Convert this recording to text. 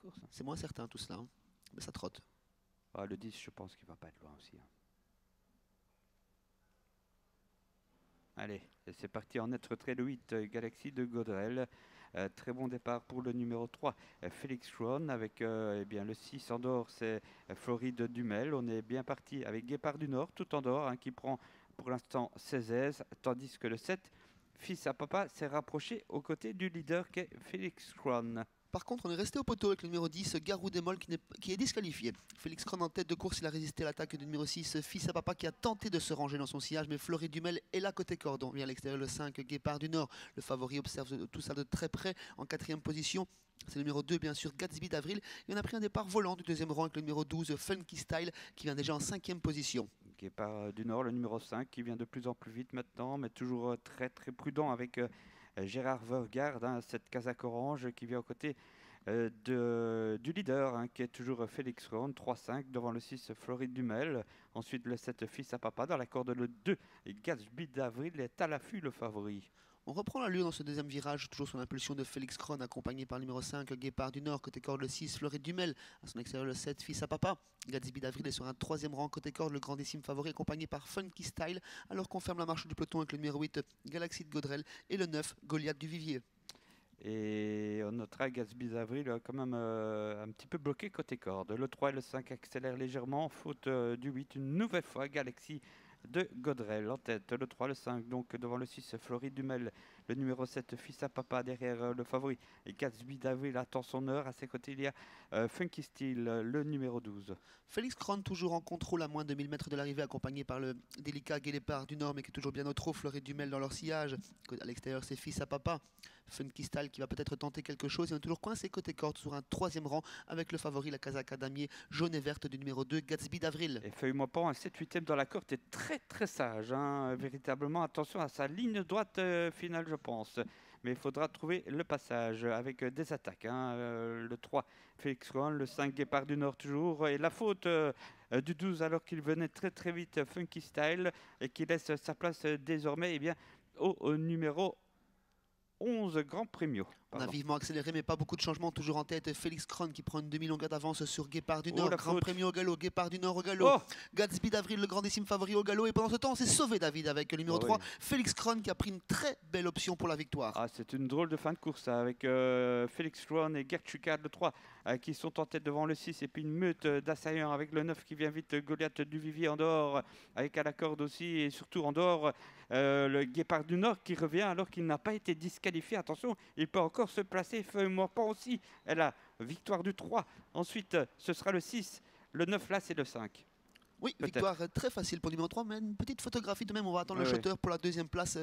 course. C'est moins certain tout cela, hein. Mais ça trotte. Ah, le 10, je pense qu'il va pas être loin aussi. Allez, c'est parti en être trait le 8, Galaxy de Godrel. Très bon départ pour le numéro 3, Félix Ron, avec eh bien, le 6 en dehors, c'est Floride Dumel. On est bien parti avec Guépard du Nord, tout en dehors, hein, qui prend pour l'instant 16 aises, tandis que le 7, Fils à Papa, s'est rapproché aux côtés du leader qu'est Félix Ron. Par contre, on est resté au poteau avec le numéro 10, Garou Démol, qui est disqualifié. Félix Kron en tête de course, il a résisté à l'attaque du numéro 6, Fils à Papa, qui a tenté de se ranger dans son sillage, mais Floride Dumel est là côté cordon. Vient à l'extérieur le 5, Guépard du Nord. Le favori observe tout ça de très près en quatrième position. C'est le numéro 2, bien sûr, Gatsby d'Avril. Et on a pris un départ volant du deuxième rang avec le numéro 12, Funky Style, qui vient déjà en cinquième position. Guépard du Nord, le numéro 5, qui vient de plus en plus vite maintenant, mais toujours très très prudent avec Gérard Vergard, hein, cette casaque orange qui vient aux côtés du leader, hein, qui est toujours Félix Ron, 3-5 devant le 6 Floride Dumel. Ensuite le 7 Fils à Papa, dans la corde le 2 et Gatsby d'Avril est à l'affût le favori. On reprend l'allure dans ce deuxième virage, toujours sous l'impulsion de Félix Kron, accompagné par le numéro 5, Guépard du Nord, côté corde le 6, Floride Dumel, à son extérieur le 7, Fils à Papa. Gatsby d'Avril est sur un troisième rang, côté corde, le grandissime favori, accompagné par Funky Style, alors qu'on ferme la marche du peloton avec le numéro 8, Galaxy de Godrel, et le 9, Goliath du Vivier. Et on notera Gatsby d'Avril quand même un petit peu bloqué côté corde. Le 3 et le 5 accélèrent légèrement, faute du 8, une nouvelle fois Galaxy de Godrel en tête. Le 3, le 5, donc devant le 6, Floride Dumel. Le numéro 7, Fils à Papa, derrière le favori. Et Gatsby d'Avril attend son heure. À ses côtés, il y a Funky Style, le numéro 12. Félix Kron, toujours en contrôle à moins de 1000 mètres de l'arrivée, accompagné par le délicat Guélépard du Nord, mais qui est toujours bien au trot, Floride Dumel dans leur sillage. À l'extérieur, c'est Fils à Papa. Funky Style qui va peut-être tenter quelque chose. Il est toujours coincé côté corde sur un troisième rang avec le favori, la casaque à damier jaune et verte du numéro 2, Gatsby d'Avril. Et Feuille Moipon, un 7-8e dans la corde, est très sage, hein, véritablement. Attention à sa ligne droite finale, je pense. Mais il faudra trouver le passage avec des attaques, hein. Le 3, Félix Ron, le 5, Guépard du Nord toujours. Et la faute du 12, alors qu'il venait très vite, Funky Style, et qui laisse sa place désormais bien, au numéro 11 Grand Premio. On a vivement accéléré, mais pas beaucoup de changements. Toujours en tête, Félix Kron qui prend une demi-longueur d'avance sur Guépard du Nord. Grand Premio au galop, Guépard du Nord au galop. Oh, Gatsby d'Avril, le grandissime favori au galop. Et pendant ce temps, on s'est sauvé, David, avec le numéro 3, Félix Kron qui a pris une très belle option pour la victoire. Ah, c'est une drôle de fin de course, ça, avec Félix Kron et Gert Chucard, le 3, qui sont en tête devant le 6. Et puis une meute d'assaillants avec le 9 qui vient vite, Goliath du Vivier en dehors, avec à la corde aussi. Et surtout en dehors, le Guépard du Nord qui revient alors qu'il n'a pas été disqualifié. Attention, il peut encore se placer. Feuille Moipon aussi. Elle a victoire du 3. Ensuite, ce sera le 6. Le 9, là, c'est le 5. Oui, victoire très facile pour le numéro 3, mais une petite photographie de même. On va attendre le shooter pour la deuxième place